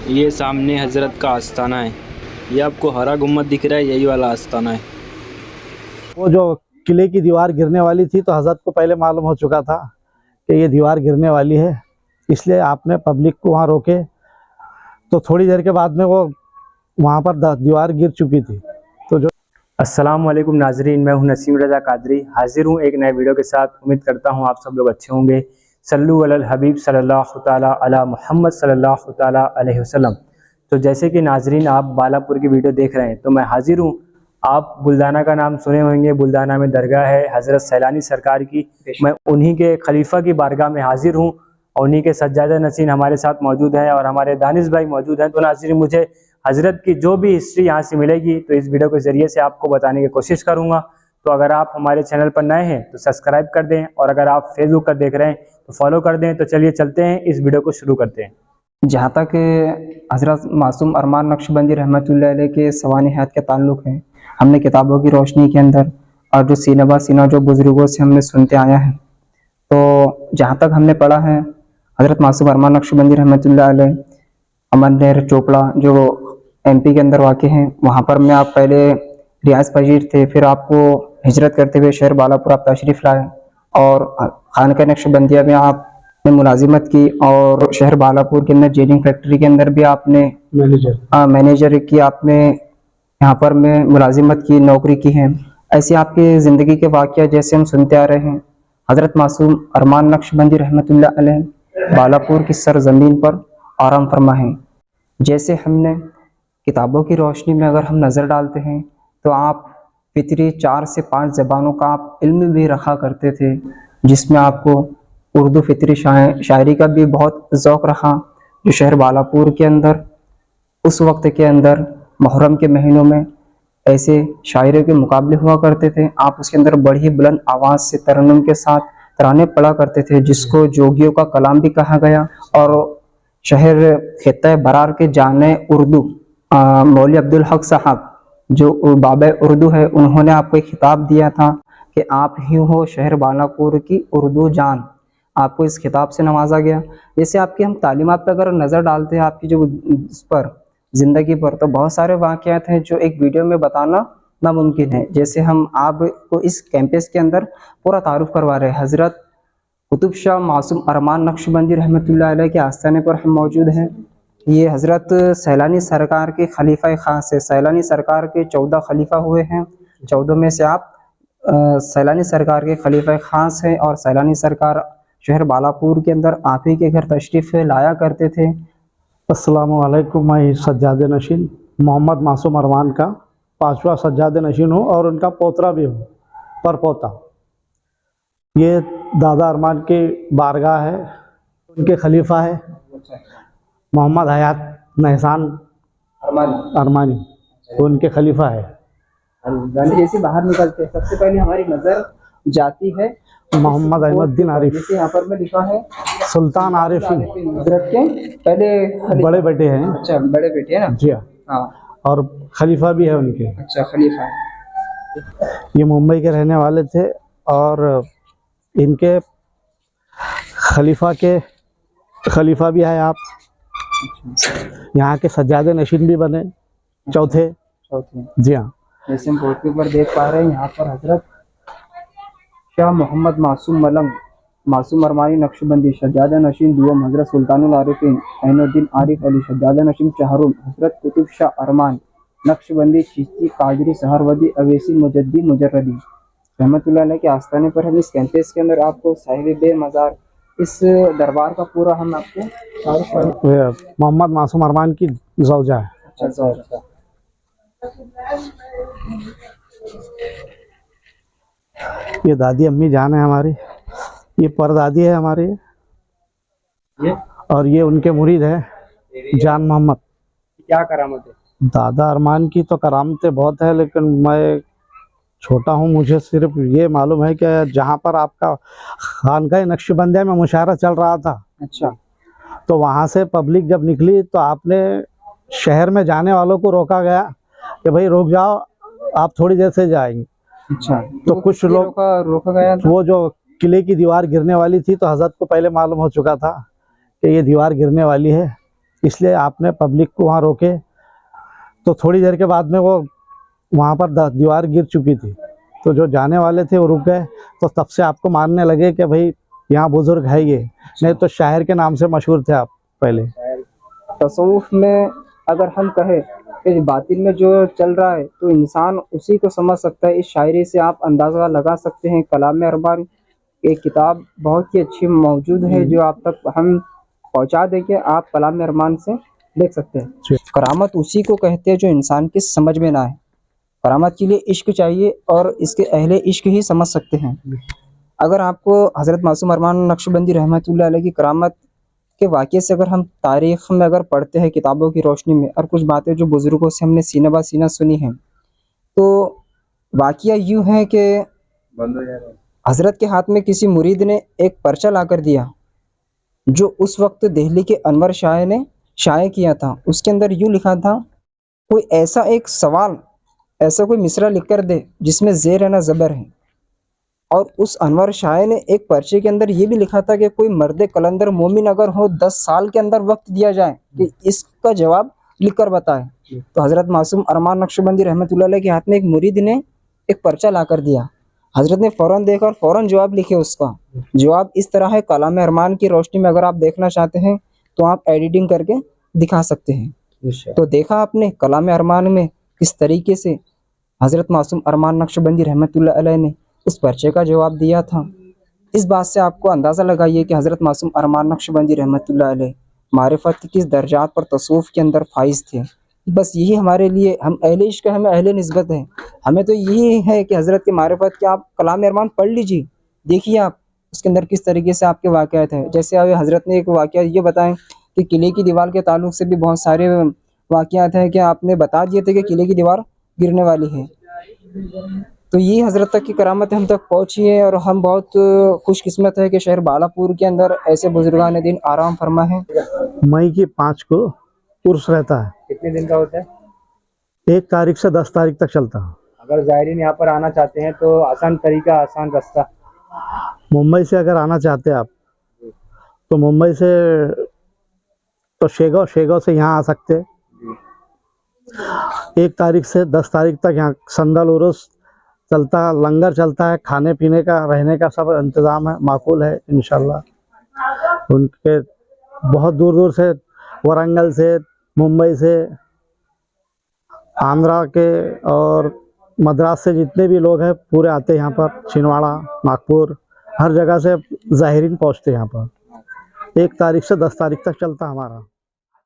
ये सामने हजरत का आस्थाना है। ये आपको हरा गुम्बद दिख रहा है, यही वाला आस्थाना है। वो जो किले की दीवार गिरने वाली थी तो हजरत को पहले मालूम हो चुका था कि ये दीवार गिरने वाली है, इसलिए आपने पब्लिक को वहाँ रोके। तो थोड़ी देर के बाद में वो वहाँ पर दीवार गिर चुकी थी। तो जो अस्सलाम वालेकुम नाजरीन, मैं हूं नसीम रजा कादरी, हाजिर हूं एक नए वीडियो के साथ। उम्मीद करता हूं आप सब लोग अच्छे होंगे। सल्लु अलल हबीब सल्लल्लाहु ताला अला मोहम्मद सल्लल्लाहु ताला अलैहि वसल्लम। तो जैसे कि नाजरीन आप बालापुर की वीडियो देख रहे हैं, तो मैं हाजिर हूं। आप बुल्दाना का नाम सुने होंगे, बुल्दाना में दरगाह है हज़रत सैलानी सरकार की। मैं उन्हीं के खलीफा की बारगाह में हाजिर हूँ और उन्हीं के सज्जादा नसीन हमारे साथ मौजूद हैं और हमारे दानिश भाई मौजूद हैं। तो नाजरीन मुझे हजरत की जो भी हिस्ट्री यहाँ से मिलेगी तो इस वीडियो के जरिए से आपको बताने की कोशिश करूंगा। तो अगर आप हमारे चैनल पर नए हैं तो सब्सक्राइब कर दें और अगर आप फेसबुक पर देख रहे हैं तो फॉलो कर दें। तो चलिए चलते हैं, इस वीडियो को शुरू करते हैं। जहाँ तक हज़रत मासूम अरमान नक्शबंदी रहमतुल्लाह अलैह के सवाने हयात के ताल्लुक़ है, हमने किताबों की रोशनी के अंदर और जो सीना बा सीना जो बुज़ुर्गों से हमने सुनते आया है, तो जहाँ तक हमने पढ़ा है हज़रत मासूम अरमान नक्शबंदी रहमतुल्लाह अलैह अमरनेर चोपड़ा जो MP के अंदर वाक़ हैं, वहाँ पर में आप पहले रियाज पजीर थे, फिर आपको हिजरत करते हुए शहर बालापुर आप तशरीफ़ लाए और खानका नक्शबंदिया में आपने मुलाजिमत की और शहर बालापुर के अंदर जेनिंग फैक्ट्री के अंदर भी आपने मैनेजर की आपने यहाँ पर में मुलाजिमत की, नौकरी की है। ऐसी आपकी ज़िंदगी के वाक़या जैसे हम सुनते आ रहे हैं। हज़रत मासूम अरमान नक्शबंदी रहमतुल्लाह अलैह बालापुर की सरज़मीन पर आराम फरमा है। जैसे हमने किताबों की रोशनी में अगर हम नज़र डालते हैं तो आप फितरी 4 से 5 ज़बानों का आप इल्म भी रखा करते थे, जिसमें आपको उर्दू फितरी शायरी का भी बहुत ज़ौक़ रहा। जो शहर बालापुर के अंदर उस वक्त के अंदर मुहर्रम के महीनों में ऐसे शायरों के मुकाबले हुआ करते थे, आप उसके अंदर बड़ी बुलंद आवाज़ से तरन्नुम के साथ तराने पढ़ा करते थे, जिसको जोगियों का कलाम भी कहा गया। और शहर खित्ता बरार के जाने उर्दू मौलवी अब्दुल हक साहब जो बाबा उर्दू है, उन्होंने आपको एक खिताब दिया था कि आप ही हो शहर बालापुर की उर्दू जान। आपको इस खिताब से नवाजा गया। जैसे आपकी हम तालीमात पर अगर नज़र डालते हैं आपकी जो इस पर ज़िंदगी पर, तो बहुत सारे वाक़यात हैं जो एक वीडियो में बताना नामुमकिन है। जैसे हम आपको इस कैंपस के अंदर पूरा तारुफ करवा रहे हैं। हज़रत कुतुब शाह मासूम अरमान नक्शबंदी रहमतुल्लाह अलैह के आस्थाने पर हम मौजूद हैं। ये हज़रत सैलानी सरकार के खलीफा ख़ास है। सैलानी सरकार के 14 खलीफा हुए हैं, 14 में से आप सैलानी सरकार के खलीफा ख़ास हैं और सैलानी सरकार शहर बालापुर के अंदर आप ही के घर तशरीफ़ लाया करते थे। अस्सलामु अलैकुम, मैं सज्जादे नशीन मोहम्मद मासूम अरमान का 5वां सज्जादे नशीन हूँ और उनका पोतरा भी हूँ, परपोता। ये दादा अरमान की बारगाह है, उनके खलीफा है मोहम्मद हयात नहसान अरमानी, तो उनके खलीफा है। जैसे बाहर निकलते सबसे पहले हमारी नज़र जाती है मोहम्मद अहमदुद्दीन आरिफ, जैसे यहाँ पर में लिखा है सुल्तान आरिफ हजरत के पहले बड़े बेटे हैं। अच्छा, बड़े बेटे हैं ना? जी हाँ, और खलीफा भी है उनके। अच्छा, खलीफा है। ये मुंबई के रहने वाले थे और इनके खलीफा भी है। आप यहाँ के सज्जादे नशीन भी बने, चौथे। जी हाँ, जैसे हम बोर्ड के ऊपर देख पा रहे हैं यहाँ पर हजरत शाह मोहम्मद मासूम अरमानी नक्शबंदी शहजादा नशीन दुआम हजरत सुल्तानुल आरिफीन ऐनुद्दीन आरिफ अली शहजादा नशीन चाहरुम हजरत कुतुब शाह अरमान नक्शबंदी चिश्ती कादरी सहरवदी अवैसी मुजद्दी मुजर्रदी रहमतुल्लाह अलैह के आस्थाने पर हम इस कैंपस के अंदर आपको साहिब बे मज़ार इस दरबार का पूरा हम आपको मोहम्मद मासूम अरमान की ज़ौजा है। अच्छा, ज़ौजा। ये दादी अम्मी जान है हमारी, ये परदादी है हमारी, और ये उनके मुरीद है जान मोहम्मद। क्या करामत है? दादा अरमान की तो करामतें बहुत है, लेकिन मैं छोटा हूँ, मुझे सिर्फ ये मालूम है कि जहाँ पर आपका खानका नक्शबंदिया में मुशायरा चल रहा था, अच्छा, तो वहाँ से पब्लिक जब निकली तो आपने शहर में जाने वालों को रोका गया कि भाई रुक जाओ, आप थोड़ी देर से जाएंगे। अच्छा, तो कुछ लोग रोका गया था। वो जो किले की दीवार गिरने वाली थी तो हजरत को पहले मालूम हो चुका था कि ये दीवार गिरने वाली है, इसलिए आपने पब्लिक को वहाँ रोके, तो थोड़ी देर के बाद में वो वहाँ पर दीवार गिर चुकी थी, तो जो जाने वाले थे वो रुक गए, तो तब से आपको मानने लगे कि भाई यहाँ बुजुर्ग है ये, नहीं तो शायर के नाम से मशहूर थे आप पहले। तसव्वुफ में अगर हम कहें कि बातिल में जो चल रहा है तो इंसान उसी को समझ सकता है। इस शायरी से आप अंदाज़ा लगा सकते हैं। कलाम अरमान एक किताब बहुत ही अच्छी मौजूद है जो आप तक हम पहुंचा देंगे, आप कलाम अरमान से देख सकते हैं। करामत उसी को कहते हैं जो इंसान की समझ में ना आए। करामत के लिए इश्क चाहिए और इसके अहले इश्क ही समझ सकते हैं। अगर आपको हज़रत मासूम अरमान नक्शबंदी रहमतुल्लाह अलैह की करामत के वाक़े से अगर हम तारीख़ में अगर पढ़ते हैं किताबों की रोशनी में, और कुछ बातें जो बुज़ुर्गों से हमने सीना बा सीना सुनी हैं, तो वाक़या यूँ है कि हज़रत के हाथ में किसी मुरीद ने एक पर्चा ला कर दिया जो उस वक्त दिल्ली के अनवर शाह ने शाये किया था। उसके अंदर यूँ लिखा था, कोई ऐसा एक सवाल, ऐसा कोई मिसरा लिख कर दे जिसमें ज़ेर है ना ज़बर है। और उस अनवर शाह ने एक पर्चे के अंदर ये भी लिखा था कि कोई मर्द कलंदर मोमिन अगर हो 10 साल के अंदर वक्त दिया जाए कि इसका जवाब लिख कर बताए। तो हज़रत मासूम अरमान नक्शबंदी रहमतुल्लाह अलैह के हाथ में एक मुरीद ने एक पर्चा ला कर दिया। हज़रत ने फ़ौरन देखा और फ़ौरन जवाब लिखे। उसका जवाब इस तरह है, कलाम अरमान की रोशनी में अगर आप देखना चाहते हैं तो आप एडिटिंग करके दिखा सकते हैं। तो देखा आपने कलाम अरमान में किस तरीके से हज़रत मासूम अरमान नक्शबंदी रहमतुल्लाह अलैह ने उस पर्चे का जवाब दिया था। इस बात से आपको अंदाज़ा लगाइए कि हज़रत मासूम अरमान नक्शबंदी रहमतुल्लाह अलैह मारिफत के किस दर्जात पर तसव्वुफ़ के अंदर फाइज़ थे। बस यही हमारे लिए, हम अहले इश्क, हमें अहले निस्बत है। हमें तो यही है कि हज़रत के मारिफत के आप कलाम अरमान पढ़ लीजिए, देखिए आप उसके अंदर किस तरीके से आपके वाक़यात हैं। जैसे अभी हज़रत ने एक वाक़या ये बताएं कि किले की दीवार के ताल्लुक़ से भी बहुत सारे वाक़यात हैं कि आपने बता दिए थे कि किले की दीवार गिरने वाली है। तो ये हज़रत तक की करामत हम तक पहुँची है और हम बहुत खुशकिस्मत है कि शहर बालापुर के अंदर ऐसे बुजुर्गान दीन आराम फरमा है। मई की 5 को उर्स रहता है। कितने दिन का होता है? 1 तारीख से 10 तारीख तक चलता है। अगर ज़ायरीन यहाँ पर आना चाहते हैं तो आसान तरीका, आसान रास्ता। मुंबई से अगर आना चाहते हैं आप तो मुंबई से तो शेगांव से यहाँ आ सकते हैं। 1 तारीख से 10 तारीख तक यहाँ संदल उर्स चलता है, लंगर चलता है, खाने पीने का रहने का सब इंतज़ाम है, माकूल है इंशाल्लाह। उनके बहुत दूर दूर से, वारंगल से, मुंबई से, आंध्रा के और मद्रास से जितने भी लोग हैं पूरे आते हैं यहाँ पर। छिंदवाड़ा, नागपुर, हर जगह से ज़ाहिरीन पहुँचते हैं यहाँ पर। 1 तारीख से 10 तारीख तक चलता हमारा।